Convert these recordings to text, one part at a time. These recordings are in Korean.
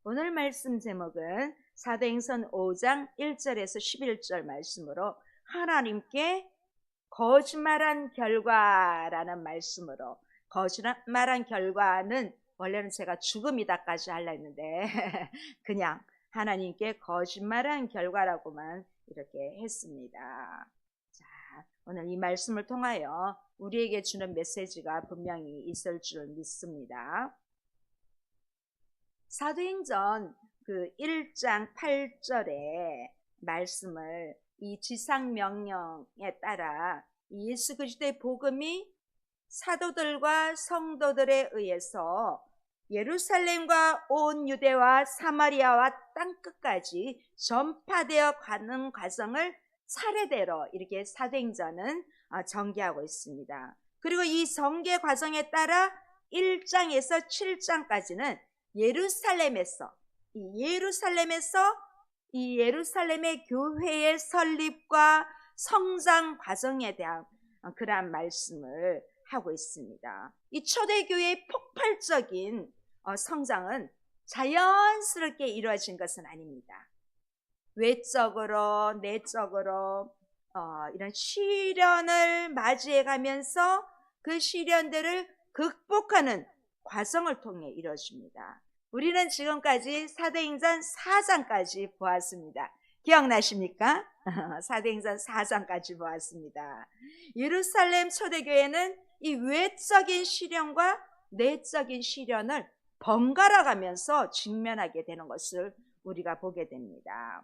오늘 말씀 제목은 사도행전 5장 1절에서 11절 말씀으로 하나님께 거짓말한 결과라는 말씀으로, 거짓말한 결과는 원래는 제가 죽음이다까지 하려 했는데 그냥 하나님께 거짓말한 결과라고만 이렇게 했습니다. 자, 오늘 이 말씀을 통하여 우리에게 주는 메시지가 분명히 있을 줄 믿습니다. 사도행전 1장 8절의 말씀을 이 지상명령에 따라 예수 그리스도의 복음이 사도들과 성도들에 의해서 예루살렘과 온 유대와 사마리아와 땅끝까지 전파되어 가는 과정을 차례대로 이렇게 사도행전은 전개하고 있습니다. 그리고 이 전개 과정에 따라 1장에서 7장까지는 예루살렘에서 이 예루살렘의 교회의 설립과 성장 과정에 대한 그러한 말씀을 하고 있습니다. 이 초대교회의 폭발적인 성장은 자연스럽게 이루어진 것은 아닙니다. 외적으로 내적으로 이런 시련을 맞이해 가면서 그 시련들을 극복하는 과정을 통해 이루어집니다. 우리는 지금까지 사도행전 4장까지 보았습니다. 기억나십니까? 사도행전 4장까지 보았습니다. 예루살렘 초대교회는 이 외적인 시련과 내적인 시련을 번갈아 가면서 직면하게 되는 것을 우리가 보게 됩니다.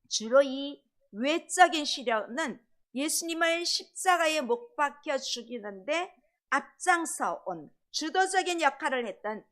주로 이 외적인 시련은 예수님을 십자가에 못 박혀 죽이는데 앞장서 온 주도적인 역할을 했던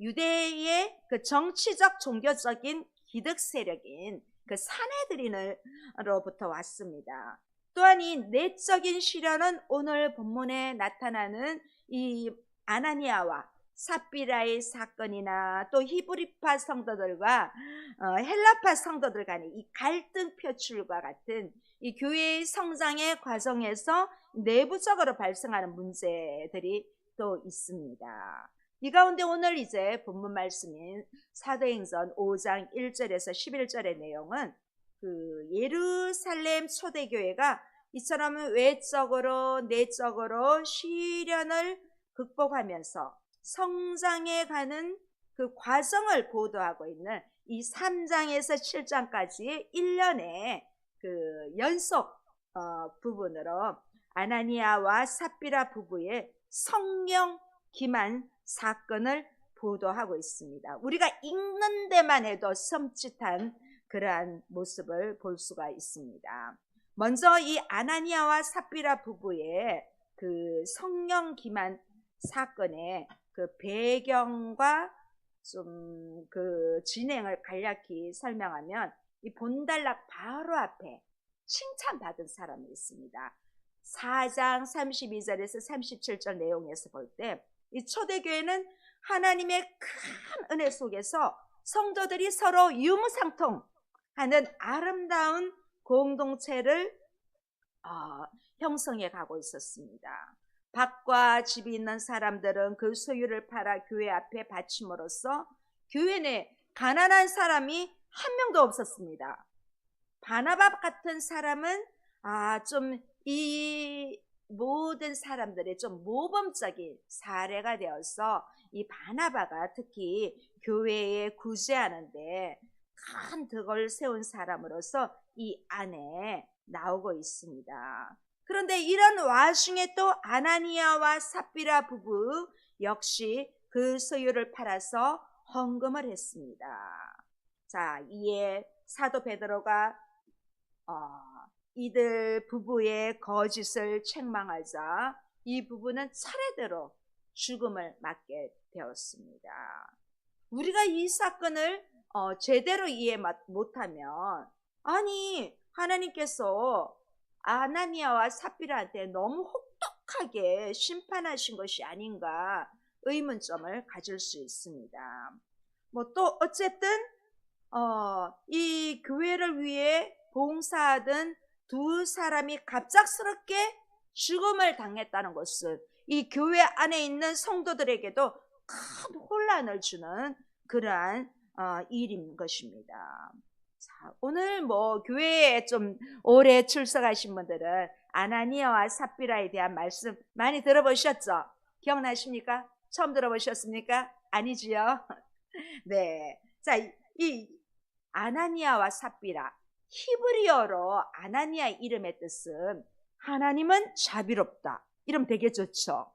유대의 그 정치적 종교적인 기득 세력인 그 사내들인으로부터 왔습니다. 또한 이 내적인 시련은 오늘 본문에 나타나는 이 아나니아와 삽비라의 사건이나 또 히브리파 성도들과 헬라파 성도들 간의 이 갈등 표출과 같은 이 교회의 성장의 과정에서 내부적으로 발생하는 문제들이 또 있습니다. 이 가운데 오늘 이제 본문 말씀인 사도행전 5장 1절에서 11절의 내용은 그 예루살렘 초대교회가 이처럼 외적으로 내적으로 시련을 극복하면서 성장해 가는 그 과정을 보도하고 있는 이 3장에서 7장까지의 1년의 그 연속 부분으로 아나니아와 삽비라 부부의 성령 기만 사건을 보도하고 있습니다. 우리가 읽는 데만 해도 섬찟한 그러한 모습을 볼 수가 있습니다. 먼저 이 아나니아와 삽비라 부부의 그 성령 기만 사건의 그 배경과 좀 그 진행을 간략히 설명하면 이 본달락 바로 앞에 칭찬받은 사람이 있습니다. 4장 32절에서 37절 내용에서 볼 때 이 초대교회는 하나님의 큰 은혜 속에서 성도들이 서로 유무상통하는 아름다운 공동체를 형성해 가고 있었습니다. 밭과 집이 있는 사람들은 그 소유를 팔아 교회 앞에 바침으로써 교회 내 가난한 사람이 한 명도 없었습니다. 바나바 같은 사람은 좀 이 모든 사람들의 좀 모범적인 사례가 되어서 이 바나바가 특히 교회에 구제하는데 큰 덕을 세운 사람으로서 이 안에 나오고 있습니다. 그런데 이런 와중에 또 아나니아와 삽비라 부부 역시 그 소유를 팔아서 헌금을 했습니다. 자, 이에 사도 베드로가 이들 부부의 거짓을 책망하자 이 부부는 차례대로 죽음을 맞게 되었습니다. 우리가 이 사건을 제대로 이해 못하면 아니 하나님께서 아나니아와 삽비라한테 너무 혹독하게 심판하신 것이 아닌가 의문점을 가질 수 있습니다. 또 어쨌든 이 교회를 위해 봉사하던 두 사람이 갑작스럽게 죽음을 당했다는 것은 이 교회 안에 있는 성도들에게도 큰 혼란을 주는 그러한 일인 것입니다. 자, 오늘 교회에 좀 오래 출석하신 분들은 아나니아와 삽비라에 대한 말씀 많이 들어보셨죠? 기억나십니까? 처음 들어보셨습니까? 아니지요? 네. 자, 이 아나니아와 삽비라, 히브리어로 아나니아 이름의 뜻은 하나님은 자비롭다. 이름 되게 좋죠.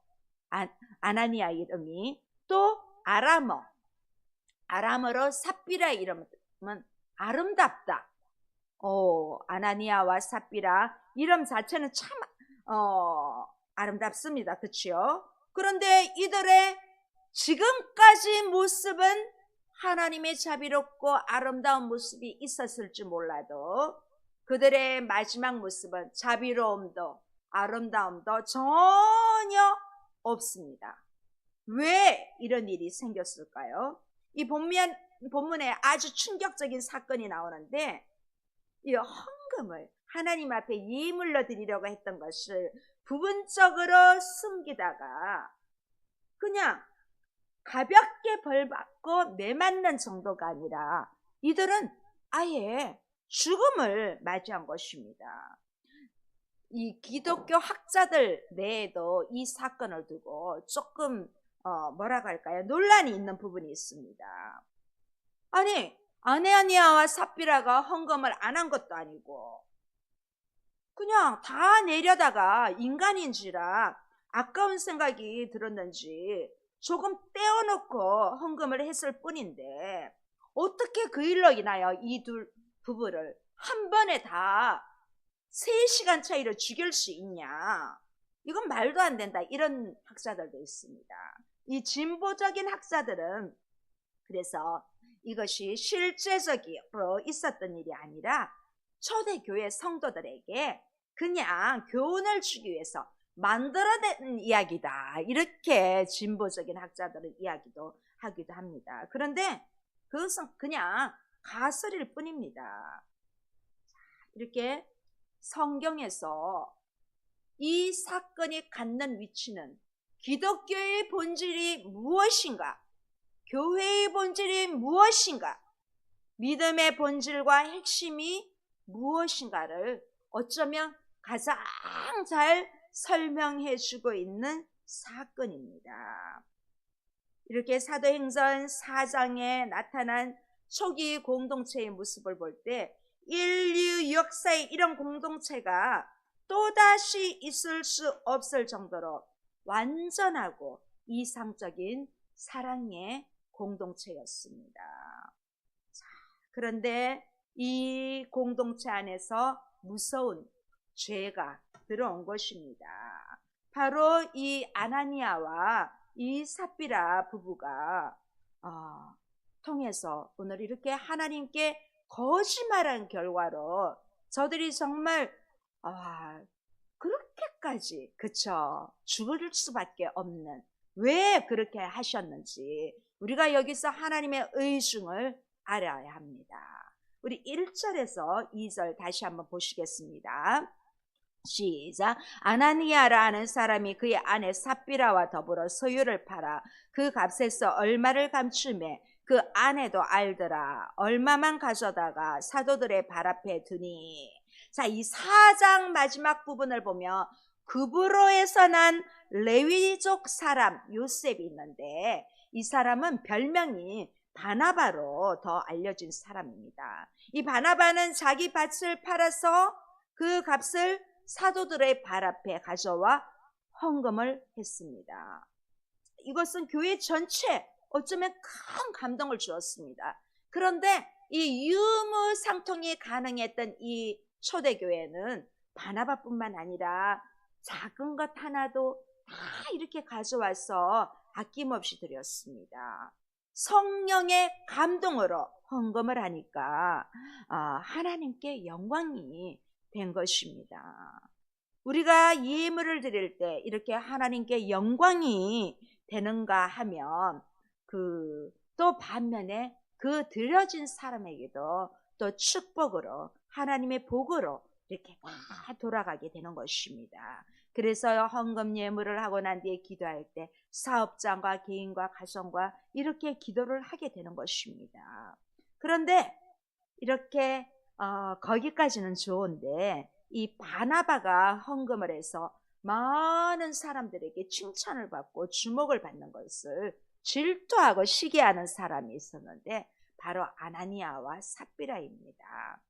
아나니아 이름이. 또 아람어로 삽비라 이름은 아름답다. 아나니아와 삽비라 이름 자체는 참 아름답습니다. 그렇죠? 그런데 이들의 지금까지 모습은 하나님의 자비롭고 아름다운 모습이 있었을지 몰라도 그들의 마지막 모습은 자비로움도 아름다움도 전혀 없습니다. 왜 이런 일이 생겼을까요? 이 본문에 아주 충격적인 사건이 나오는데, 이 헌금을 하나님 앞에 예물로 드리려고 했던 것을 부분적으로 숨기다가 그냥 가볍게 벌받고 매맞는 정도가 아니라 이들은 아예 죽음을 맞이한 것입니다. 이 기독교 학자들 내에도 이 사건을 두고 조금 뭐라고 할까요? 논란이 있는 부분이 있습니다. 아니, 아나니아와 삽비라가 헌금을 안 한 것도 아니고 그냥 다 내려다가 인간인지라 아까운 생각이 들었는지 조금 떼어놓고 헌금을 했을 뿐인데 어떻게 그 일로 인하여 이 둘 부부를 한 번에 다 3시간 차이로 죽일 수 있냐? 이건 말도 안 된다. 이런 학자들도 있습니다. 이 진보적인 학자들은 그래서 이것이 실제적으로 있었던 일이 아니라 초대교회 성도들에게 그냥 교훈을 주기 위해서 만들어낸 이야기다. 이렇게 진보적인 학자들은 이야기도 하기도 합니다. 그런데 그것은 그냥 가설일 뿐입니다. 이렇게 성경에서 이 사건이 갖는 위치는 기독교의 본질이 무엇인가? 교회의 본질이 무엇인가? 믿음의 본질과 핵심이 무엇인가를 어쩌면 가장 잘 설명해 주고 있는 사건입니다. 이렇게 사도행전 4장에 나타난 초기 공동체의 모습을 볼 때 인류 역사에 이런 공동체가 또다시 있을 수 없을 정도로 완전하고 이상적인 사랑의 공동체였습니다. 자, 그런데 이 공동체 안에서 무서운 죄가 들어온 것입니다. 바로 이 아나니아와 이 삽비라 부부가 통해서 오늘 이렇게 하나님께 거짓말한 결과로 저들이 정말 그렇게까지 죽을 수밖에 없는, 왜 그렇게 하셨는지 우리가 여기서 하나님의 의중을 알아야 합니다. 우리 1절에서 2절 다시 한번 보시겠습니다. 시작. 아나니아라는 사람이 그의 아내 삽비라와 더불어 소유를 팔아 그 값에서 얼마를 감추매 그 아내도 알더라. 얼마만 가져다가 사도들의 발 앞에 두니. 자, 이 4장 마지막 부분을 보면 그브로에서 난 레위족 사람 요셉이 있는데 이 사람은 별명이 바나바로 더 알려진 사람입니다. 이 바나바는 자기 밭을 팔아서 그 값을 사도들의 발 앞에 가져와 헌금을 했습니다. 이것은 교회 전체 어쩌면 큰 감동을 주었습니다. 그런데 이 유무상통이 가능했던 이 초대교회는 바나바뿐만 아니라 작은 것 하나도 다 이렇게 가져와서 아낌없이 드렸습니다. 성령의 감동으로 헌금을 하니까 하나님께 영광이 된 것입니다. 우리가 예물을 드릴 때 이렇게 하나님께 영광이 되는가 하면 또 반면에 그 드려진 사람에게도 또 축복으로 하나님의 복으로 이렇게 다 돌아가게 되는 것입니다. 그래서 헌금 예물을 하고 난 뒤에 기도할 때 사업장과 개인과 가정과 이렇게 기도를 하게 되는 것입니다. 그런데 이렇게 거기까지는 좋은데 이 바나바가 헌금을 해서 많은 사람들에게 칭찬을 받고 주목을 받는 것을 질투하고 시기하는 사람이 있었는데 바로 아나니아와 삽비라입니다.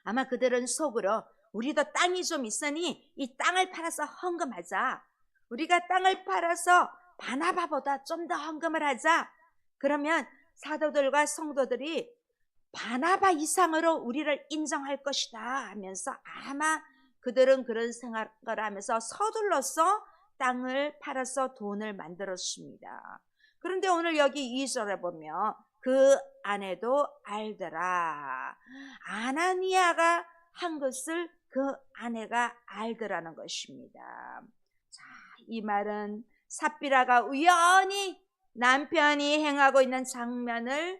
아마 그들은 속으로 우리도 땅이 좀 있으니 이 땅을 팔아서 헌금하자. 우리가 땅을 팔아서 바나바보다 좀 더 헌금을 하자. 그러면 사도들과 성도들이 바나바 이상으로 우리를 인정할 것이다 하면서 아마 그들은 그런 생각을 하면서 서둘러서 땅을 팔아서 돈을 만들었습니다. 그런데 오늘 여기 2절에 보면 그 아내도 알더라. 아나니아가 한 것을 그 아내가 알더라는 것입니다. 자, 이 말은 삽비라가 우연히 남편이 행하고 있는 장면을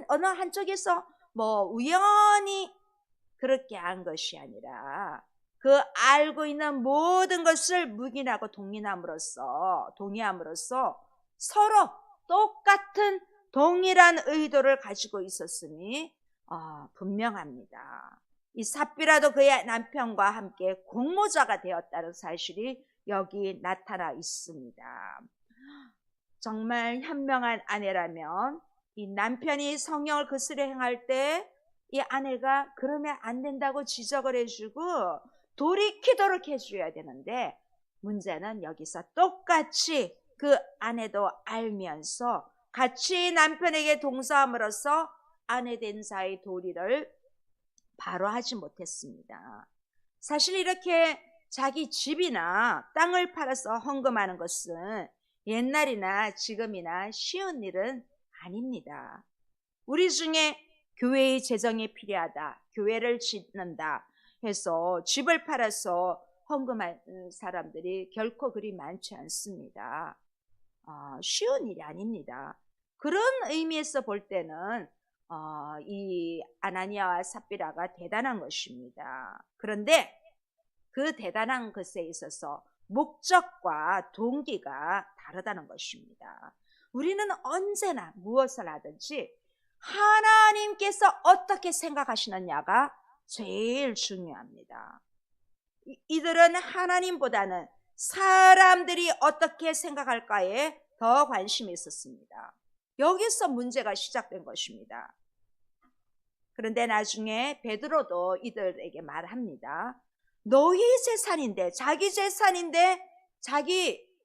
어느 한쪽에서 우연히 그렇게 한 것이 아니라 그 알고 있는 모든 것을 묵인하고 동의함으로써 서로 똑같은 동일한 의도를 가지고 있었으니 분명합니다. 이 삽비라도 그의 남편과 함께 공모자가 되었다는 사실이 여기 나타나 있습니다. 정말 현명한 아내라면 이 남편이 성령을 거스려 행할 때 이 아내가 그러면 안 된다고 지적을 해주고 돌이키도록 해줘야 되는데 문제는 여기서 똑같이 그 아내도 알면서 같이 남편에게 동서함으로써 아내 된 사이 도리를 바로 하지 못했습니다. 사실 이렇게 자기 집이나 땅을 팔아서 헌금하는 것은 옛날이나 지금이나 쉬운 일은 아닙니다. 우리 중에 교회의 재정이 필요하다, 교회를 짓는다 해서 집을 팔아서 헌금하는 사람들이 결코 그리 많지 않습니다. 쉬운 일이 아닙니다. 그런 의미에서 볼 때는 이 아나니아와 삽비라가 대단한 것입니다. 그런데 그 대단한 것에 있어서 목적과 동기가 다르다는 것입니다. 우리는 언제나 무엇을 하든지 하나님께서 어떻게 생각하시느냐가 제일 중요합니다. 이들은 하나님보다는 사람들이 어떻게 생각할까에 더 관심이 있었습니다. 여기서 문제가 시작된 것입니다. 그런데 나중에 베드로도 이들에게 말합니다. 너희 재산인데, 자기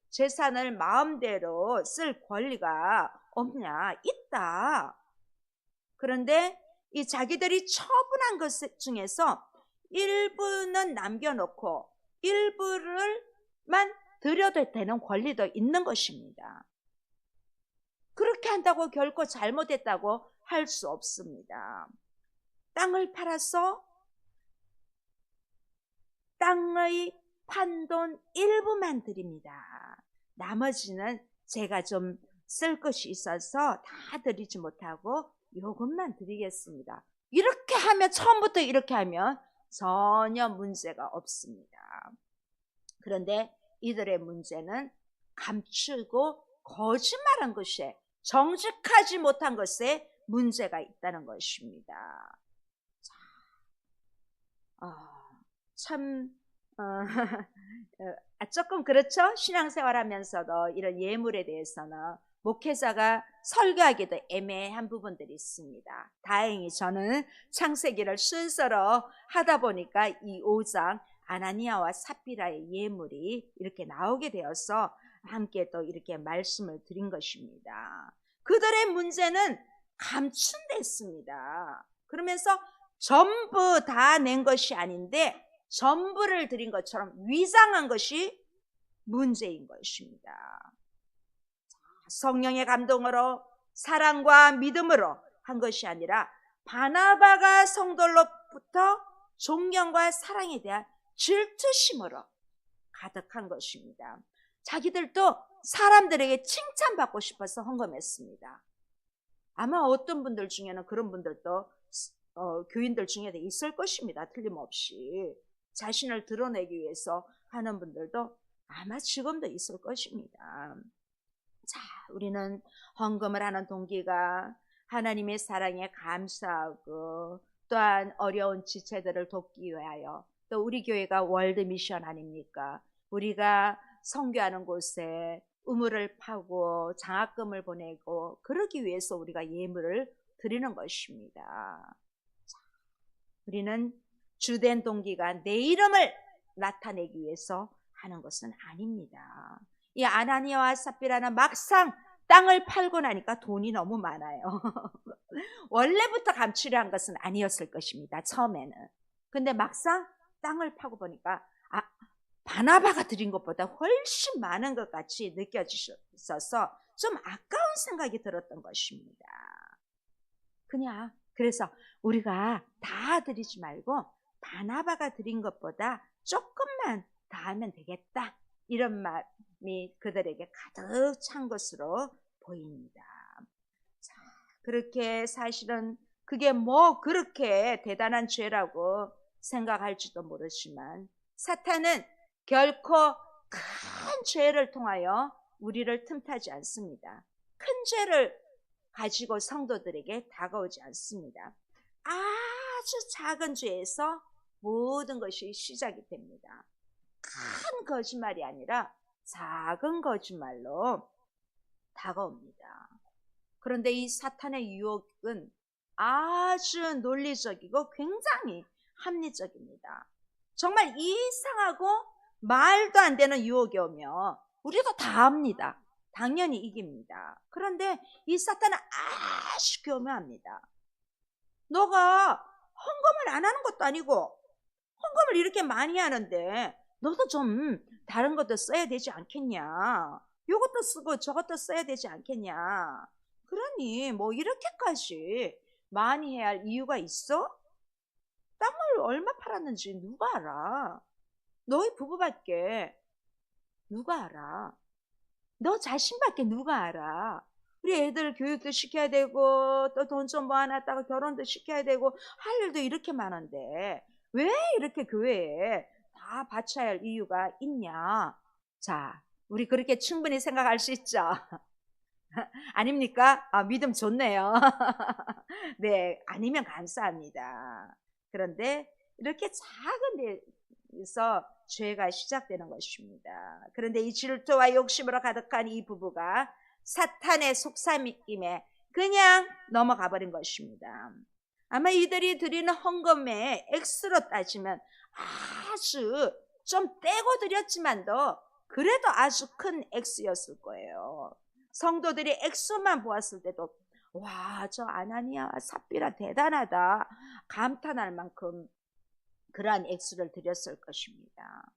재산을 마음대로 쓸 권리가 없냐? 있다. 그런데 이 자기들이 처분한 것 중에서 일부는 남겨놓고 일부를만 드려도 되는 권리도 있는 것입니다. 그렇게 한다고 결코 잘못했다고 할 수 없습니다. 땅을 팔아서 땅의 판돈 일부만 드립니다. 나머지는 제가 좀 쓸 것이 있어서 다 드리지 못하고 이것만 드리겠습니다. 이렇게 하면, 처음부터 이렇게 하면 전혀 문제가 없습니다. 그런데 이들의 문제는 감추고 거짓말한 것에, 정직하지 못한 것에 문제가 있다는 것입니다. 조금 그렇죠? 신앙생활 하면서도 이런 예물에 대해서는 목회자가 설교하기도 애매한 부분들이 있습니다. 다행히 저는 창세기를 순서로 하다 보니까 이 5장 아나니아와 삽비라의 예물이 이렇게 나오게 되어서 함께 또 이렇게 말씀을 드린 것입니다. 그들의 문제는 감춘 데 있습니다. 그러면서 전부 다 낸 것이 아닌데 전부를 드린 것처럼 위장한 것이 문제인 것입니다. 성령의 감동으로 사랑과 믿음으로 한 것이 아니라 바나바가 성도로부터 존경과 사랑에 대한 질투심으로 가득한 것입니다. 자기들도 사람들에게 칭찬받고 싶어서 헌금했습니다. 아마 어떤 분들 중에는 그런 분들도 교인들 중에도 있을 것입니다. 틀림없이. 자신을 드러내기 위해서 하는 분들도 아마 지금도 있을 것입니다. 자, 우리는 헌금을 하는 동기가 하나님의 사랑에 감사하고 또한 어려운 지체들을 돕기 위하여, 또 우리 교회가 월드 미션 아닙니까? 우리가 선교하는 곳에 우물을 파고 장학금을 보내고 그러기 위해서 우리가 예물을 드리는 것입니다. 자, 우리는 주된 동기가 내 이름을 나타내기 위해서 하는 것은 아닙니다. 이 아나니아와 삽비라는 막상 땅을 팔고 나니까 돈이 너무 많아요. 원래부터 감추려 한 것은 아니었을 것입니다. 처음에는. 근데 막상 땅을 파고 보니까 바나바가 드린 것보다 훨씬 많은 것 같이 느껴지셔서 좀 아까운 생각이 들었던 것입니다. 그래서 우리가 다 드리지 말고 바나바가 드린 것보다 조금만 더 하면 되겠다, 이런 마음이 그들에게 가득 찬 것으로 보입니다. 자, 그렇게 사실은 그게 뭐 그렇게 대단한 죄라고 생각할지도 모르지만 사탄은 결코 큰 죄를 통하여 우리를 틈타지 않습니다. 큰 죄를 가지고 성도들에게 다가오지 않습니다. 아주 작은 죄에서 모든 것이 시작이 됩니다. 큰 거짓말이 아니라 작은 거짓말로 다가옵니다. 그런데 이 사탄의 유혹은 아주 논리적이고 굉장히 합리적입니다. 정말 이상하고 말도 안 되는 유혹이 오면 우리도 다 합니다. 당연히 이깁니다. 그런데 이 사탄은 아주 교묘합니다. 너가 헌금을 안 하는 것도 아니고 헌금을 이렇게 많이 하는데 너도 좀 다른 것도 써야 되지 않겠냐, 이것도 쓰고 저것도 써야 되지 않겠냐, 그러니 뭐 이렇게까지 많이 해야 할 이유가 있어? 땅을 얼마 팔았는지 누가 알아? 너희 부부밖에 누가 알아? 너 자신밖에 누가 알아? 우리 애들 교육도 시켜야 되고 또 돈 좀 모아놨다가 결혼도 시켜야 되고 할 일도 이렇게 많은데 왜 이렇게 교회에 다 바쳐야 할 이유가 있냐? 자, 우리 그렇게 충분히 생각할 수 있죠? 아닙니까? 믿음 좋네요. 네, 아니면 감사합니다. 그런데 이렇게 작은 데서 죄가 시작되는 것입니다. 그런데 이 질투와 욕심으로 가득한 이 부부가 사탄의 속삭임에 그냥 넘어가 버린 것입니다. 아마 이들이 드리는 헌금의 액수로 따지면 아주 좀 떼고 드렸지만도 그래도 아주 큰 액수였을 거예요. 성도들이 액수만 보았을 때도 와, 저 아나니아와 삽비라 대단하다 감탄할 만큼 그러한 액수를 드렸을 것입니다.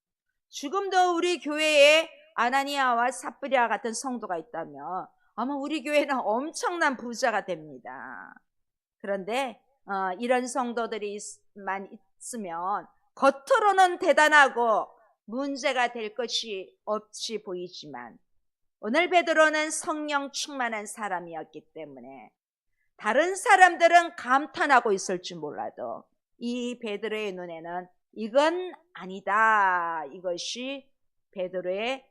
지금도 우리 교회에 아나니아와 삽비라 같은 성도가 있다면 아마 우리 교회는 엄청난 부자가 됩니다. 그런데 이런 성도들이만 있으면 겉으로는 대단하고 문제가 될 것이 없이 보이지만 오늘 베드로는 성령 충만한 사람이었기 때문에 다른 사람들은 감탄하고 있을지 몰라도 이 베드로의 눈에는 이건 아니다, 이것이 베드로의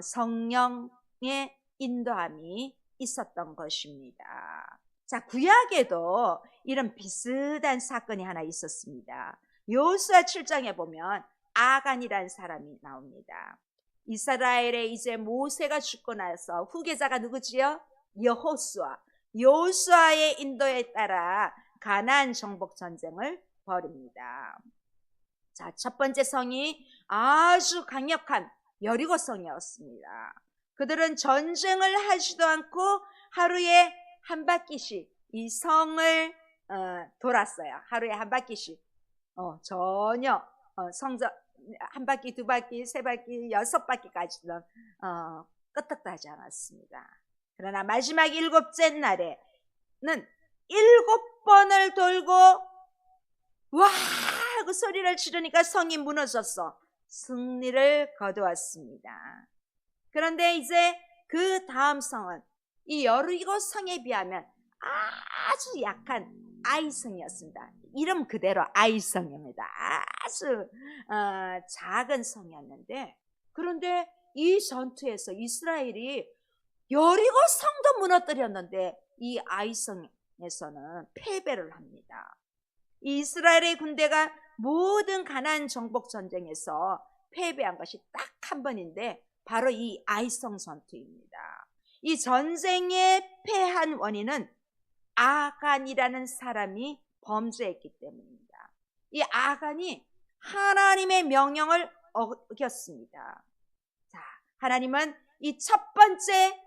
성령의 인도함이 있었던 것입니다. 자, 구약에도 이런 비슷한 사건이 하나 있었습니다. 여호수아 7장에 보면 아간이라는 사람이 나옵니다. 이스라엘에 이제 모세가 죽고 나서 후계자가 누구지요? 여호수아. 여호수아의 인도에 따라 가나안 정복 전쟁을 벌입니다. 자, 첫 번째 성이 아주 강력한 여리고 성이었습니다. 그들은 전쟁을 하지도 않고 하루에 한 바퀴씩 이 성을 돌았어요. 하루에 한 바퀴씩. 전혀 성전 한 바퀴, 두 바퀴, 세 바퀴, 여섯 바퀴까지는 끄떡도 하지 않았습니다. 그러나 마지막 일곱째 날에는 7번을 돌고 와 하고 소리를 지르니까 성이 무너졌어. 승리를 거두었습니다. 그런데 이제 그 다음 성은 이 여리고 성에 비하면 아주 약한 아이성이었습니다. 이름 그대로 아이성입니다. 아주 작은 성이었는데, 그런데 이 전투에서 이스라엘이 여리고 성도 무너뜨렸는데 이 아이성에서는 패배를 합니다. 이스라엘의 군대가 모든 가나안 정복 전쟁에서 패배한 것이 딱 한 번인데 바로 이 아이성 전투입니다. 이 전쟁에 패한 원인은 아간이라는 사람이 범죄했기 때문입니다. 이 아간이 하나님의 명령을 어겼습니다. 자, 하나님은 이 첫 번째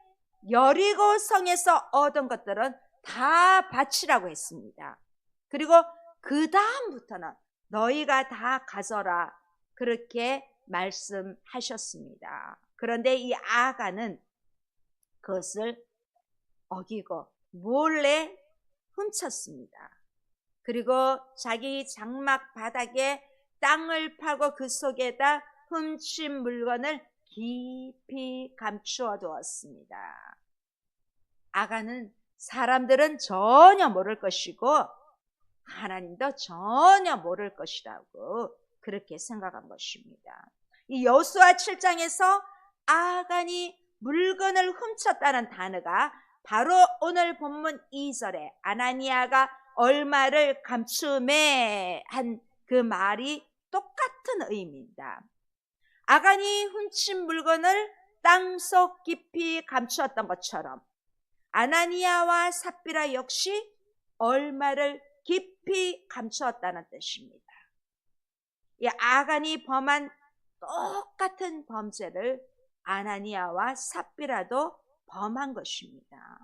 여리고 성에서 얻은 것들은 다 바치라고 했습니다. 그리고 그 다음부터는 너희가 다 가져라, 그렇게 말씀하셨습니다. 그런데 이 아간은 그것을 어기고 몰래 훔쳤습니다. 그리고 자기 장막 바닥에 땅을 파고 그 속에다 훔친 물건을 깊이 감추어 두었습니다. 아간은 사람들은 전혀 모를 것이고 하나님도 전혀 모를 것이라고 그렇게 생각한 것입니다. 이 여호수아 7장에서 아간이 물건을 훔쳤다는 단어가 바로 오늘 본문 2절에 아나니아가 얼마를 감춤해 한 그 말이 똑같은 의미입니다. 아간이 훔친 물건을 땅속 깊이 감추었던 것처럼 아나니아와 삽비라 역시 얼마를 깊이 감추었다는 뜻입니다. 이 아간이 범한 똑같은 범죄를 아나니아와 삽비라도 범한 것입니다.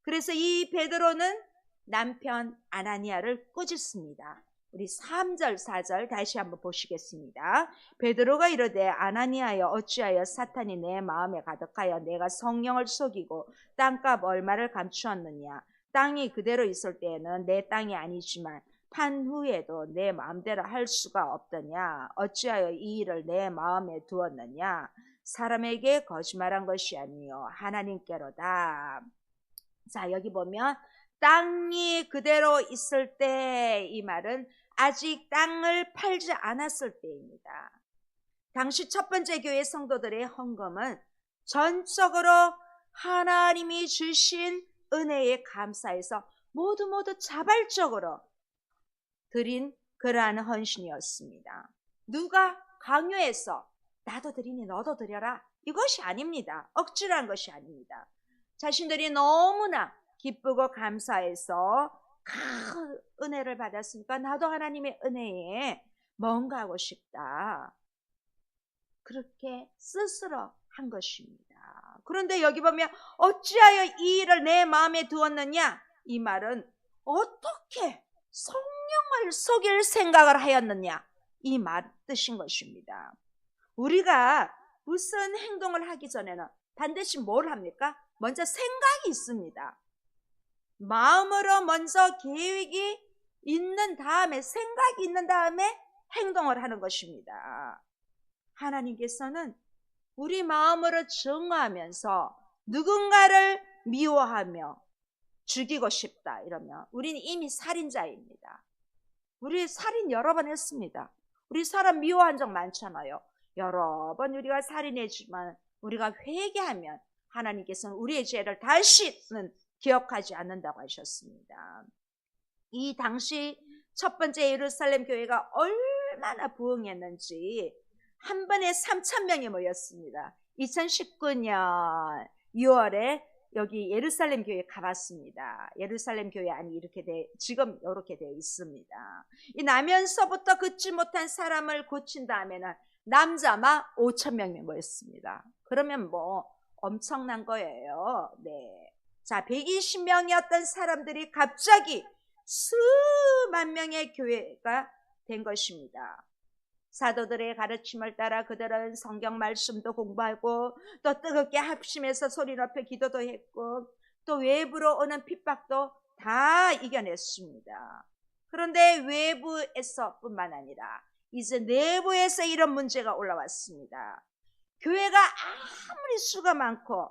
그래서 이 베드로는 남편 아나니아를 꾸짖습니다. 우리 3절 4절 다시 한번 보시겠습니다. 베드로가 이르되 아나니아여 어찌하여 사탄이 내 마음에 가득하여 내가 성령을 속이고 땅값 얼마를 감추었느냐. 땅이 그대로 있을 때에는 내 땅이 아니지만 판 후에도 내 마음대로 할 수가 없더냐. 어찌하여 이 일을 내 마음에 두었느냐. 사람에게 거짓말한 것이 아니요 하나님께로다. 자, 여기 보면 땅이 그대로 있을 때, 이 말은 아직 땅을 팔지 않았을 때입니다. 당시 첫 번째 교회 성도들의 헌금은 전적으로 하나님이 주신 은혜에 감사해서 모두 자발적으로 드린 그러한 헌신이었습니다. 누가 강요해서 나도 드리니 너도 드려라, 이것이 아닙니다. 억지로 한 것이 아닙니다. 자신들이 너무나 기쁘고 감사해서 큰 은혜를 받았으니까 나도 하나님의 은혜에 뭔가 하고 싶다, 그렇게 스스로 한 것입니다. 그런데 여기 보면 어찌하여 이 일을 내 마음에 두었느냐, 이 말은 어떻게 성령을 속일 생각을 하였느냐, 이 말 뜻인 것입니다. 우리가 무슨 행동을 하기 전에는 반드시 뭘 합니까? 먼저 생각이 있습니다. 마음으로 먼저 계획이 있는 다음에, 생각이 있는 다음에 행동을 하는 것입니다. 하나님께서는 우리 마음으로 정하면서 누군가를 미워하며 죽이고 싶다 이러면 우리는 이미 살인자입니다. 우리 살인 여러 번 했습니다. 우리 사람 미워한 적 많잖아요. 여러 번 우리가 살인했지만 우리가 회개하면 하나님께서는 우리의 죄를 다시는 기억하지 않는다고 하셨습니다. 이 당시 첫 번째 예루살렘 교회가 얼마나 부흥했는지 한 번에 3,000명이 모였습니다. 2019년 6월에 여기 예루살렘 교회 가봤습니다. 예루살렘 교회 안이 지금 이렇게 되어 있습니다. 이 나면서부터 긋지 못한 사람을 고친 다음에는 남자만 5,000명이 모였습니다. 그러면 뭐 엄청난 거예요. 네. 자, 120명이었던 사람들이 갑자기 수만 명의 교회가 된 것입니다. 사도들의 가르침을 따라 그들은 성경 말씀도 공부하고 또 뜨겁게 합심해서 소리 높여 기도도 했고 또 외부로 오는 핍박도 다 이겨냈습니다. 그런데 외부에서뿐만 아니라 이제 내부에서 이런 문제가 올라왔습니다. 교회가 아무리 수가 많고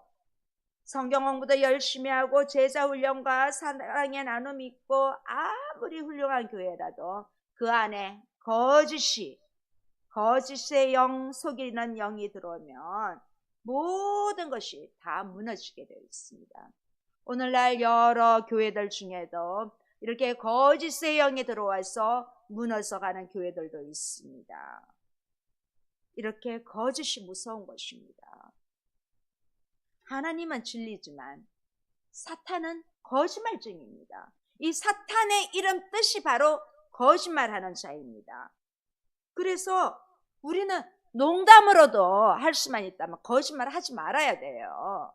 성경 공부도 열심히 하고 제자 훈련과 사랑의 나눔이 있고 아무리 훌륭한 교회라도 그 안에 거짓의 영, 속이는 영이 들어오면 모든 것이 다 무너지게 되어 있습니다. 오늘날 여러 교회들 중에도 이렇게 거짓의 영이 들어와서 무너져가는 교회들도 있습니다. 이렇게 거짓이 무서운 것입니다. 하나님은 진리지만 사탄은 거짓말쟁이입니다. 이 사탄의 이름 뜻이 바로 거짓말하는 자입니다. 그래서 우리는 농담으로도 할 수만 있다면 거짓말 하지 말아야 돼요.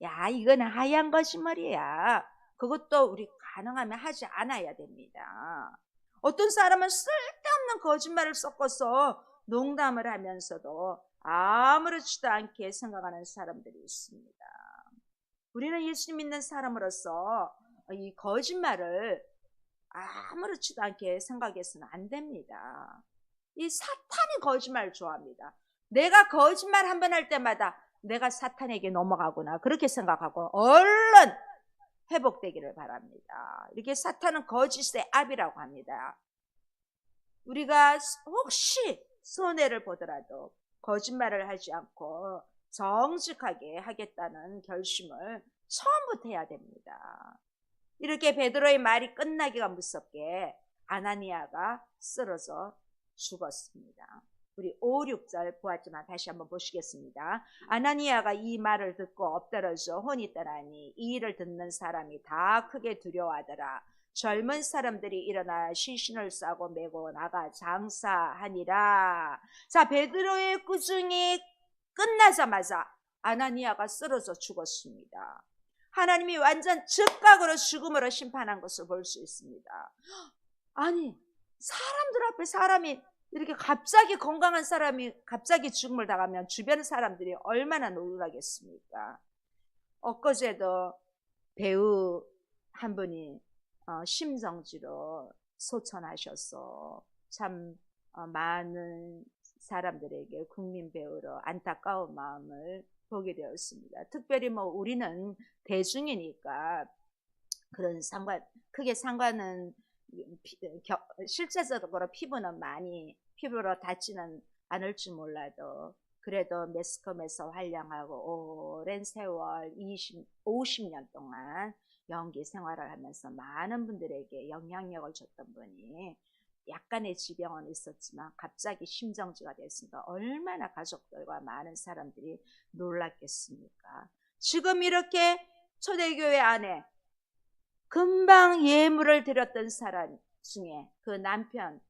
야, 이거는 하얀 거짓말이야. 그것도 우리 가능하면 하지 않아야 됩니다. 어떤 사람은 쓸데없는 거짓말을 섞어서 농담을 하면서도 아무렇지도 않게 생각하는 사람들이 있습니다. 우리는 예수님 믿는 사람으로서 이 거짓말을 아무렇지도 않게 생각해서는 안 됩니다. 이 사탄이 거짓말을 좋아합니다. 내가 거짓말 한 번 할 때마다 내가 사탄에게 넘어가구나 그렇게 생각하고 얼른 회복되기를 바랍니다. 이렇게 사탄은 거짓의 압이라고 합니다. 우리가 혹시 손해를 보더라도 거짓말을 하지 않고 정직하게 하겠다는 결심을 처음부터 해야 됩니다. 이렇게 베드로의 말이 끝나기가 무섭게 아나니아가 쓰러져 죽었습니다. 우리 5, 6절 보았지만 다시 한번 보시겠습니다. 아나니아가 이 말을 듣고 엎드러져 혼이 떠나니 이 일을 듣는 사람이 다 크게 두려워하더라. 젊은 사람들이 일어나 시신을 싸고 메고 나가 장사하니라. 자, 베드로의 꾸중이 끝나자마자 아나니아가 쓰러져 죽었습니다. 하나님이 완전 즉각으로 죽음으로 심판한 것을 볼 수 있습니다. 아니, 사람들 앞에 사람이 이렇게 갑자기 건강한 사람이 갑자기 죽음을 당하면 주변 사람들이 얼마나 놀라겠습니까? 엊그제도 배우 한 분이 심정지로 소천하셔서 참 많은 사람들에게 국민 배우로 안타까운 마음을 보게 되었습니다. 특별히 우리는 대중이니까 그런 크게 상관은 실제적으로 피부로 닿지는 않을지 몰라도 그래도 매스컴에서 활약하고 오랜 세월 50년 동안 연기 생활을 하면서 많은 분들에게 영향력을 줬던 분이 약간의 지병은 있었지만 갑자기 심정지가 됐으니까 얼마나 가족들과 많은 사람들이 놀랐겠습니까? 지금 이렇게 초대교회 안에 금방 예물을 드렸던 사람 중에 그 남편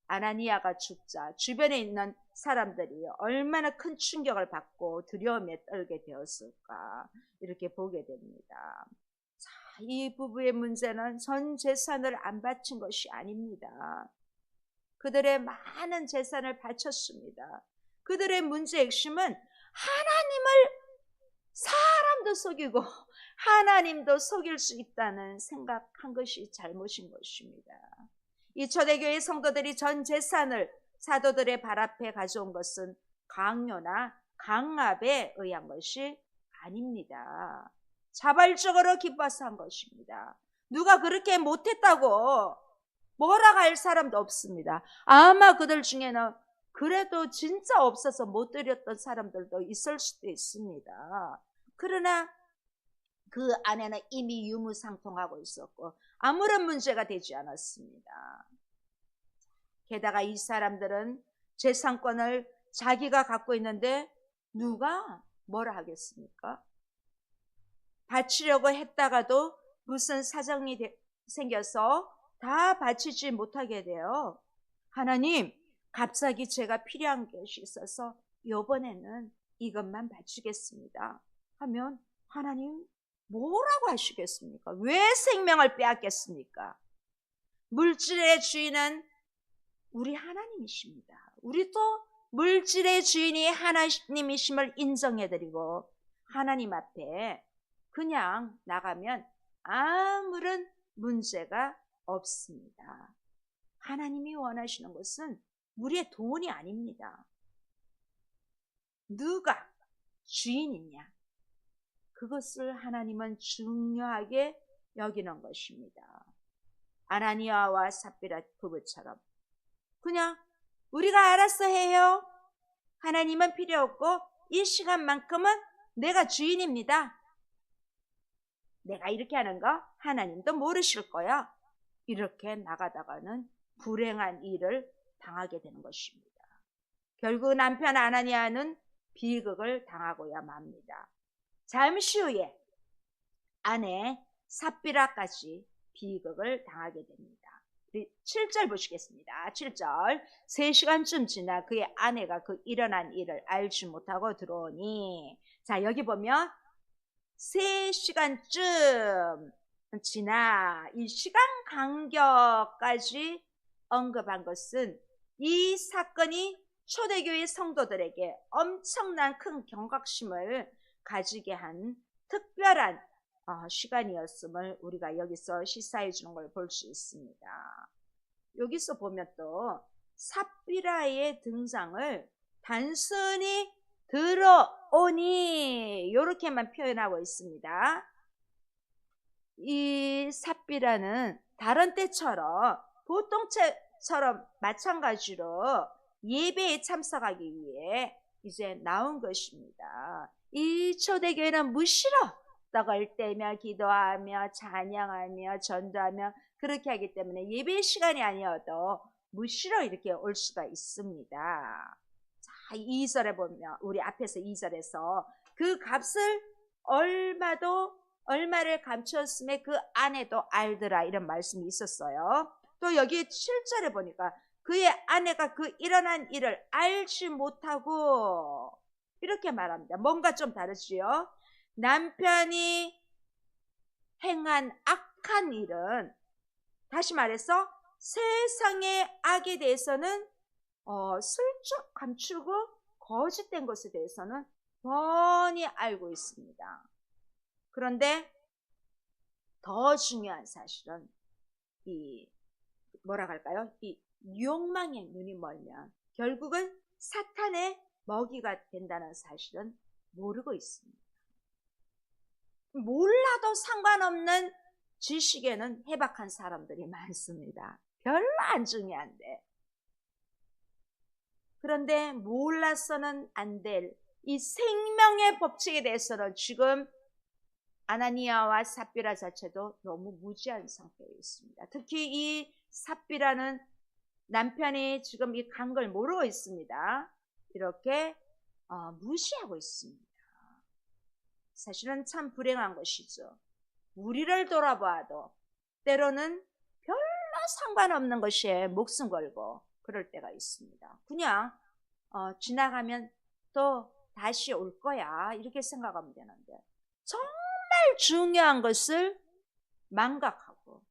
아나니아가 죽자 주변에 있는 사람들이 얼마나 큰 충격을 받고 두려움에 떨게 되었을까 이렇게 보게 됩니다. 자, 이 부부의 문제는 전 재산을 안 바친 것이 아닙니다. 그들의 많은 재산을 바쳤습니다. 그들의 문제의 핵심은 하나님을 사람도 속이고 하나님도 속일 수 있다는 생각한 것이 잘못인 것입니다. 이 초대교회 성도들이 전 재산을 사도들의 발 앞에 가져온 것은 강요나 강압에 의한 것이 아닙니다. 자발적으로 기뻐서 한 것입니다. 누가 그렇게 못했다고 뭐라 할 사람도 없습니다. 아마 그들 중에는 그래도 진짜 없어서 못 드렸던 사람들도 있을 수도 있습니다. 그러나 그 안에는 이미 유무상통하고 있었고 아무런 문제가 되지 않았습니다. 게다가 이 사람들은 재산권을 자기가 갖고 있는데 누가 뭐라 하겠습니까? 바치려고 했다가도 무슨 사정이 생겨서 다 바치지 못하게 돼요. 하나님, 갑자기 제가 필요한 것이 있어서 이번에는 이것만 바치겠습니다 하면 하나님 뭐라고 하시겠습니까? 왜 생명을 빼앗겠습니까? 물질의 주인은 우리 하나님이십니다. 우리도 물질의 주인이 하나님이심을 인정해드리고 하나님 앞에 그냥 나가면 아무런 문제가 없습니다. 하나님이 원하시는 것은 우리의 돈이 아닙니다. 누가 주인이냐? 그것을 하나님은 중요하게 여기는 것입니다. 아나니아와 삽비라 부부처럼 그냥 우리가 알아서 해요. 하나님은 필요 없고 이 시간만큼은 내가 주인입니다. 내가 이렇게 하는 거 하나님도 모르실 거야. 이렇게 나가다가는 불행한 일을 당하게 되는 것입니다. 결국 남편 아나니아는 비극을 당하고야 맙니다. 잠시 후에 아내 삽비라까지 비극을 당하게 됩니다. 7절 보시겠습니다. 7절 3시간쯤 지나 그의 아내가 그 일어난 일을 알지 못하고 들어오니, 자 여기 보면 3시간쯤 지나 이 시간 간격까지 언급한 것은 이 사건이 초대교회 성도들에게 엄청난 큰 경각심을 가지게 한 특별한 시간이었음을 우리가 여기서 시사해 주는 걸 볼 수 있습니다. 여기서 보면 또 삽비라의 등장을 단순히 들어오니 이렇게만 표현하고 있습니다. 이 삽비라는 다른 때처럼 보통 때처럼 마찬가지로 예배에 참석하기 위해 이제 나온 것입니다. 이 초대교회는 무시로 떡을 떼며 기도하며 찬양하며 전도하며 그렇게 하기 때문에 예배 시간이 아니어도 무시로 이렇게 올 수가 있습니다. 자, 2절에 보면 우리 앞에서 2절에서 그 값을 얼마를 감추었음에 그 아내도 알더라 이런 말씀이 있었어요. 또 여기 7절에 보니까 그의 아내가 그 일어난 일을 알지 못하고 이렇게 말합니다. 뭔가 좀 다르지요. 남편이 행한 악한 일은, 다시 말해서 세상의 악에 대해서는 슬쩍 감추고 거짓된 것에 대해서는 뻔히 알고 있습니다. 그런데 더 중요한 사실은 이 욕망에 눈이 멀면 결국은 사탄의 먹이가 된다는 사실은 모르고 있습니다. 몰라도 상관없는 지식에는 해박한 사람들이 많습니다. 별로 안 중요한데. 그런데 몰라서는 안 될 이 생명의 법칙에 대해서는 지금 아나니아와 삽비라 자체도 너무 무지한 상태에 있습니다. 특히 이 삽비라는 남편이 지금 이 간 걸 모르고 있습니다. 이렇게 무시하고 있습니다. 사실은 참 불행한 것이죠. 우리를 돌아봐도 때로는 별로 상관없는 것에 목숨 걸고 그럴 때가 있습니다. 그냥 지나가면 또 다시 올 거야 이렇게 생각하면 되는데 정말 중요한 것을 망각하고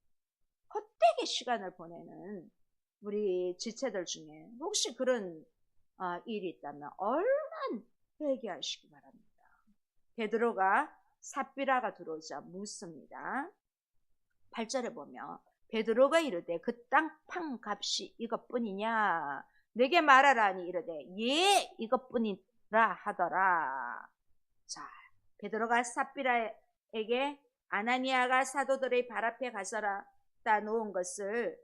헛되게 시간을 보내는 우리 지체들 중에 혹시 그런 일이 있다면 얼른 회개하시기 바랍니다. 베드로가 삽비라가 들어오자 묻습니다. 8절에 보면 베드로가 이르되 그 땅판 값이 이것뿐이냐 내게 말하라니 이르되 예 이것뿐이라 하더라. 자, 베드로가 삽비라에게 아나니아가 사도들의 발 앞에 가져다 놓은 것을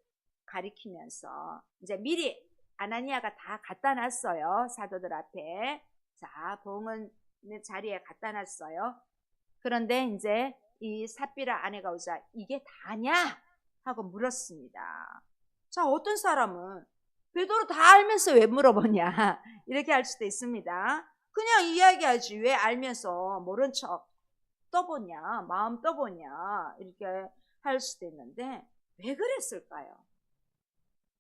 가리키면서 이제 미리 아나니아가 다 갖다 놨어요. 사도들 앞에. 자, 봉은 자리에 갖다 놨어요. 그런데 이제 이 삽비라 아내가 오자 이게 다냐? 하고 물었습니다. 자, 어떤 사람은 베드로 다 알면서 왜 물어보냐? 이렇게 할 수도 있습니다. 그냥 이야기하지 왜 알면서 모른 척 떠보냐? 마음 떠보냐? 이렇게 할 수도 있는데 왜 그랬을까요?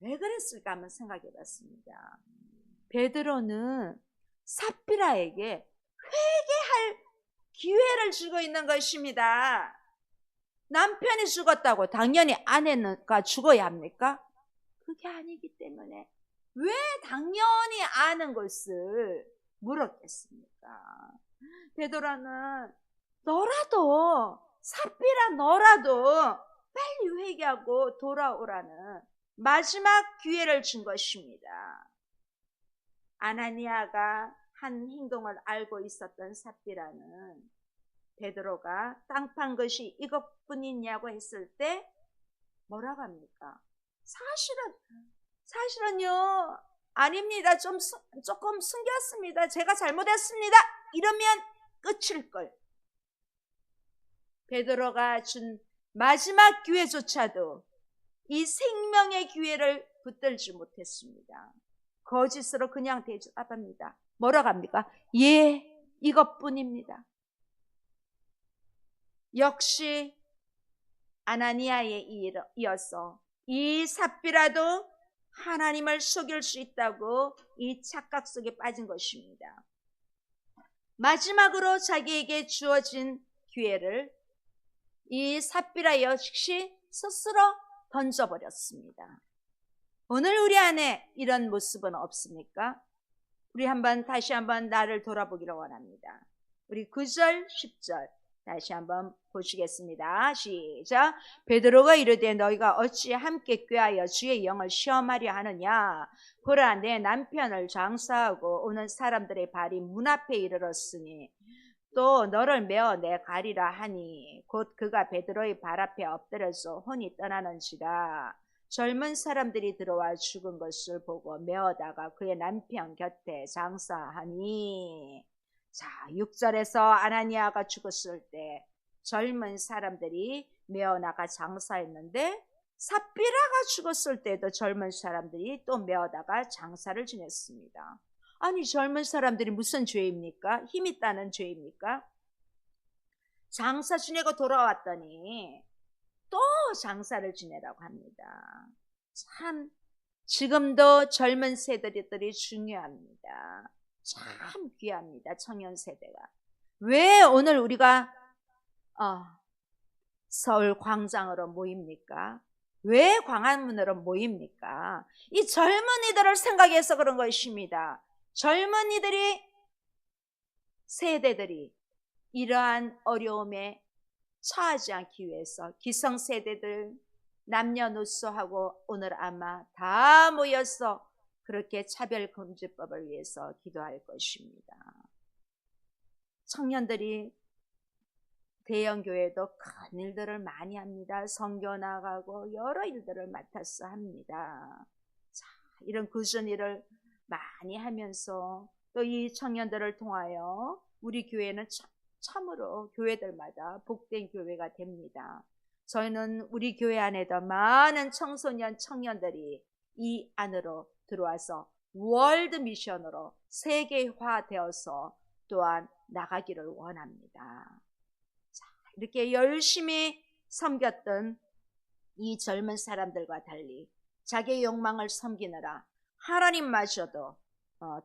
왜 그랬을까 한번 생각해 봤습니다. 베드로는 삽비라에게 회개할 기회를 주고 있는 것입니다. 남편이 죽었다고 당연히 아내가 죽어야 합니까? 그게 아니기 때문에 왜 당연히 아는 것을 물었겠습니까? 베드로는 삽비라 너라도 빨리 회개하고 돌아오라는 마지막 기회를 준 것입니다. 아나니아가 한 행동을 알고 있었던 삽비라는 베드로가 땅 판 것이 이것뿐이냐고 했을 때 뭐라고 합니까? 사실은요, 아닙니다. 조금 숨겼습니다. 제가 잘못했습니다. 이러면 끝일걸. 베드로가 준 마지막 기회조차도 이 생명의 기회를 붙들지 못했습니다. 거짓으로 그냥 대답합니다. 뭐라고 합니까? 예, 이것뿐입니다. 역시 아나니아에 이어서 이 삽비라도 하나님을 속일 수 있다고 이 착각 속에 빠진 것입니다. 마지막으로 자기에게 주어진 기회를 이 삽비라 역시 스스로 던져버렸습니다. 오늘 우리 안에 이런 모습은 없습니까? 우리 다시 한번 나를 돌아보기를 원합니다. 우리 9절, 10절 다시 한번 보시겠습니다. 시작. 베드로가 이르되 너희가 어찌 함께 꾀하여 주의 영을 시험하려 하느냐? 보라, 내 남편을 장사하고 오는 사람들의 발이 문 앞에 이르렀으니 또 너를 메어 내 가리라 하니 곧 그가 베드로의 발 앞에 엎드려서 혼이 떠나는지라. 젊은 사람들이 들어와 죽은 것을 보고 메어다가 그의 남편 곁에 장사하니. 자, 6절에서 아나니아가 죽었을 때 젊은 사람들이 메어나가 장사했는데 삽비라가 죽었을 때도 젊은 사람들이 또 메어다가 장사를 지냈습니다. 아니, 젊은 사람들이 무슨 죄입니까? 힘 있다는 죄입니까? 장사 지내고 돌아왔더니 또 장사를 지내라고 합니다. 참 지금도 젊은 세대들이 중요합니다. 참 귀합니다. 청년 세대가. 왜 오늘 우리가 서울 광장으로 모입니까? 왜 광화문으로 모입니까? 이 젊은이들을 생각해서 그런 것입니다. 젊은이들이, 세대들이 이러한 어려움에 처하지 않기 위해서 기성세대들 남녀노소하고 오늘 아마 다 모여서 그렇게 차별금지법을 위해서 기도할 것입니다. 청년들이 대형교회도 큰 일들을 많이 합니다. 선교 나가고 여러 일들을 맡아서 합니다. 자, 이런 굳은 일을 많이 하면서 또 이 청년들을 통하여 우리 교회는 참으로 교회들마다 복된 교회가 됩니다. 저희는 우리 교회 안에도 많은 청소년, 청년들이 이 안으로 들어와서 월드 미션으로 세계화되어서 또한 나가기를 원합니다. 자, 이렇게 열심히 섬겼던 이 젊은 사람들과 달리 자기의 욕망을 섬기느라 하나님마저도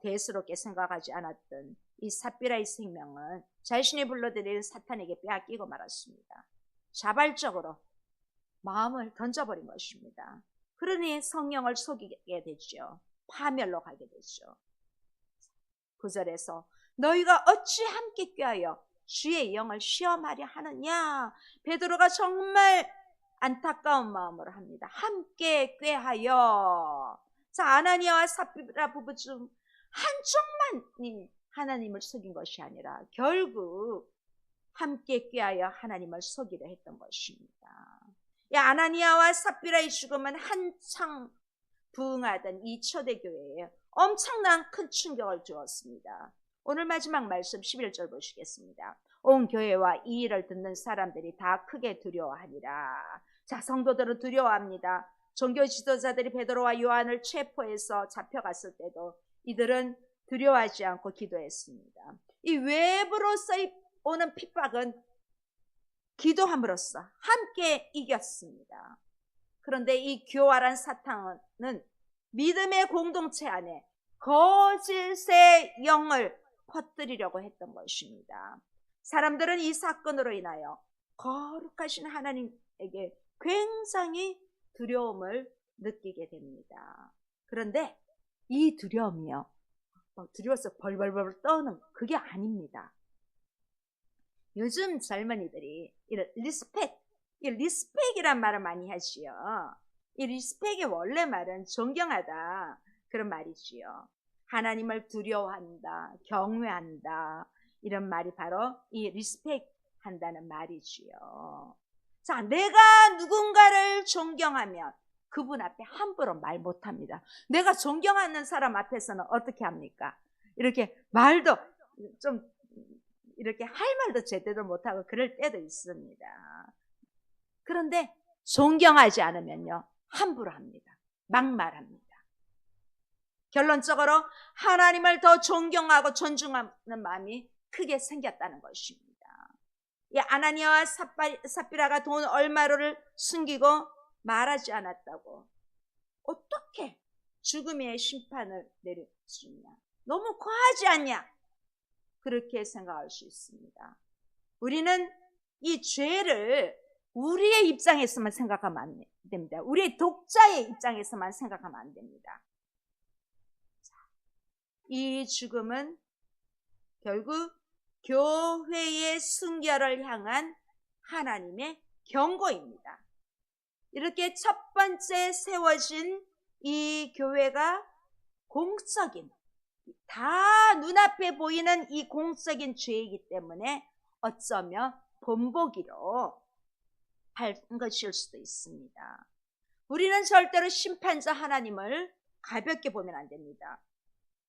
대수롭게 생각하지 않았던 이 삽비라의 생명은 자신이 불러들인 사탄에게 빼앗기고 말았습니다. 자발적으로 마음을 던져버린 것입니다. 그러니 성령을 속이게 되죠. 파멸로 가게 되죠. 9절에서 너희가 어찌 함께 꾀하여 주의 영을 시험하려 하느냐? 베드로가 정말 안타까운 마음으로 합니다. 함께 꾀하여. 자, 아나니아와 삽비라 부부 중 한쪽만 하나님을 속인 것이 아니라 결국 함께 꾀하여 하나님을 속이려 했던 것입니다. 이 아나니아와 삽비라의 죽음은 한창 부흥하던 이 초대교회에 엄청난 큰 충격을 주었습니다. 오늘 마지막 말씀 11절 보시겠습니다. 온 교회와 이 일을 듣는 사람들이 다 크게 두려워하니라. 자, 성도들은 두려워합니다. 종교 지도자들이 베드로와 요한을 체포해서 잡혀갔을 때도 이들은 두려워하지 않고 기도했습니다. 이 외부로서 오는 핍박은 기도함으로써 함께 이겼습니다. 그런데 이 교활한 사탄은 믿음의 공동체 안에 거짓의 영을 퍼뜨리려고 했던 것입니다. 사람들은 이 사건으로 인하여 거룩하신 하나님에게 굉장히 두려움을 느끼게 됩니다. 그런데 이 두려움이요, 두려워서 벌벌벌 떠는 그게 아닙니다. 요즘 젊은이들이 이런 리스펙이란 말을 많이 하지요. 이 리스펙의 원래 말은 존경하다, 그런 말이지요. 하나님을 두려워한다, 경외한다, 이런 말이 바로 이 리스펙 한다는 말이지요. 자, 내가 누군가를 존경하면 그분 앞에 함부로 말 못합니다. 내가 존경하는 사람 앞에서는 어떻게 합니까? 이렇게 말도 좀 이렇게 할 말도 제대로 못하고 그럴 때도 있습니다. 그런데 존경하지 않으면요, 함부로 합니다. 막말합니다. 결론적으로 하나님을 더 존경하고 존중하는 마음이 크게 생겼다는 것입니다. 이 아나니아와 삽비라가 돈 얼마를 숨기고 말하지 않았다고 어떻게 죽음의 심판을 내릴 수 있냐? 너무 과하지 않냐? 그렇게 생각할 수 있습니다. 우리는 이 죄를 우리의 입장에서만 생각하면 안 됩니다. 우리의 독자의 입장에서만 생각하면 안 됩니다. 이 죽음은 결국 교회의 순결을 향한 하나님의 경고입니다. 이렇게 첫 번째 세워진 이 교회가 공적인, 다 눈앞에 보이는 이 공적인 죄이기 때문에 어쩌면 본보기로 한 것일 수도 있습니다. 우리는 절대로 심판자 하나님을 가볍게 보면 안 됩니다.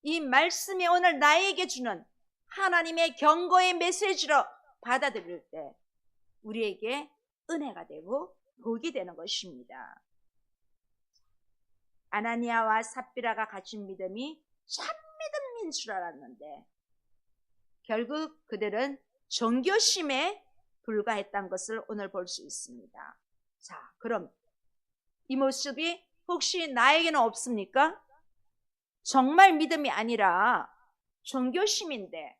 이 말씀이 오늘 나에게 주는 하나님의 경고의 메시지로 받아들일 때 우리에게 은혜가 되고 복이 되는 것입니다. 아나니아와 삽비라가 가진 믿음이 참 믿음인 줄 알았는데 결국 그들은 종교심에 불과했던 것을 오늘 볼 수 있습니다. 자, 그럼 이 모습이 혹시 나에게는 없습니까? 정말 믿음이 아니라 종교심인데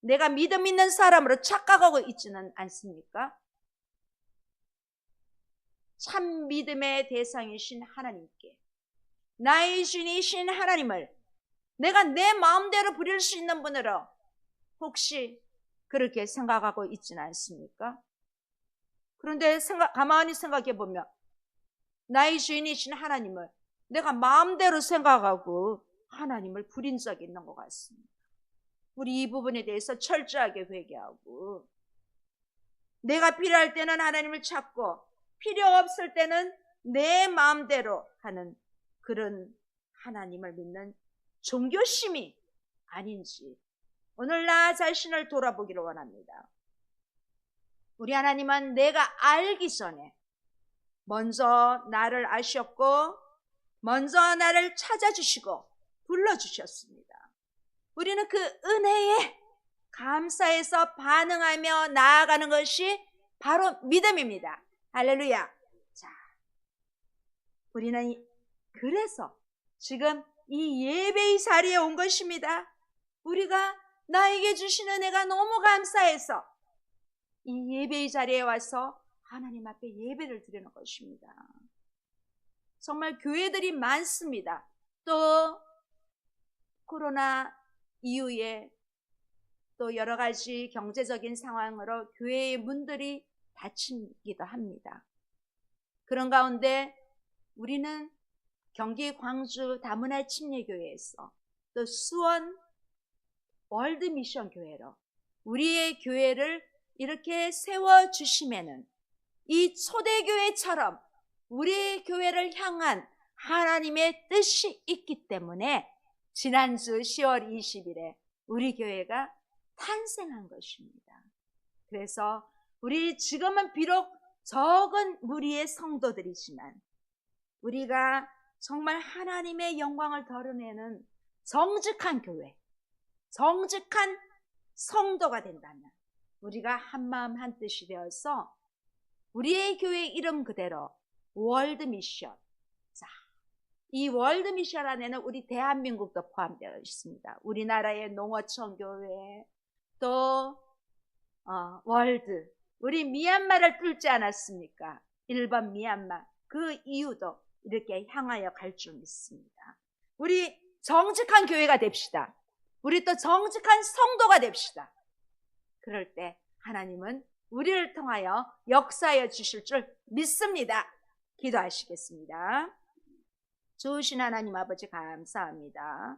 내가 믿음 있는 사람으로 착각하고 있지는 않습니까? 참 믿음의 대상이신 하나님께, 나의 주인이신 하나님을 내가 내 마음대로 부릴 수 있는 분으로 혹시 그렇게 생각하고 있지는 않습니까? 그런데 가만히 생각해 보면 나의 주인이신 하나님을 내가 마음대로 생각하고 하나님을 부린 적이 있는 것 같습니다. 우리 이 부분에 대해서 철저하게 회개하고 내가 필요할 때는 하나님을 찾고 필요 없을 때는 내 마음대로 하는 그런 하나님을 믿는 종교심이 아닌지 오늘 나 자신을 돌아보기를 원합니다. 우리 하나님은 내가 알기 전에 먼저 나를 아셨고 먼저 나를 찾아주시고 불러주셨습니다. 우리는 그 은혜에 감사해서 반응하며 나아가는 것이 바로 믿음입니다. 할렐루야. 자, 우리는 그래서 지금 이 예배의 자리에 온 것입니다. 우리가 나에게 주신 은혜가 너무 감사해서 이 예배의 자리에 와서 하나님 앞에 예배를 드리는 것입니다. 정말 교회들이 많습니다. 또 코로나 이후에 또 여러 가지 경제적인 상황으로 교회의 문들이 닫히기도 합니다. 그런 가운데 우리는 경기 광주 다문화 침례교회에서 또 수원 월드미션 교회로 우리의 교회를 이렇게 세워주시면은 이 초대교회처럼 우리의 교회를 향한 하나님의 뜻이 있기 때문에 지난주 10월 20일에 우리 교회가 탄생한 것입니다. 그래서 우리 지금은 비록 적은 무리의 성도들이지만 우리가 정말 하나님의 영광을 드러내는 정직한 교회, 정직한 성도가 된다면 우리가 한마음 한뜻이 되어서 우리의 교회 이름 그대로 월드미션, 자, 이 월드미션 안에는 우리 대한민국도 포함되어 있습니다. 우리나라의 농어촌 교회, 또 월드, 우리 미얀마를 뚫지 않았습니까? 1번 미얀마, 그 이유도 이렇게 향하여 갈 줄 믿습니다. 우리 정직한 교회가 됩시다. 우리 또 정직한 성도가 됩시다. 그럴 때 하나님은 우리를 통하여 역사하여 주실 줄 믿습니다. 기도하시겠습니다. 좋으신 하나님 아버지 감사합니다.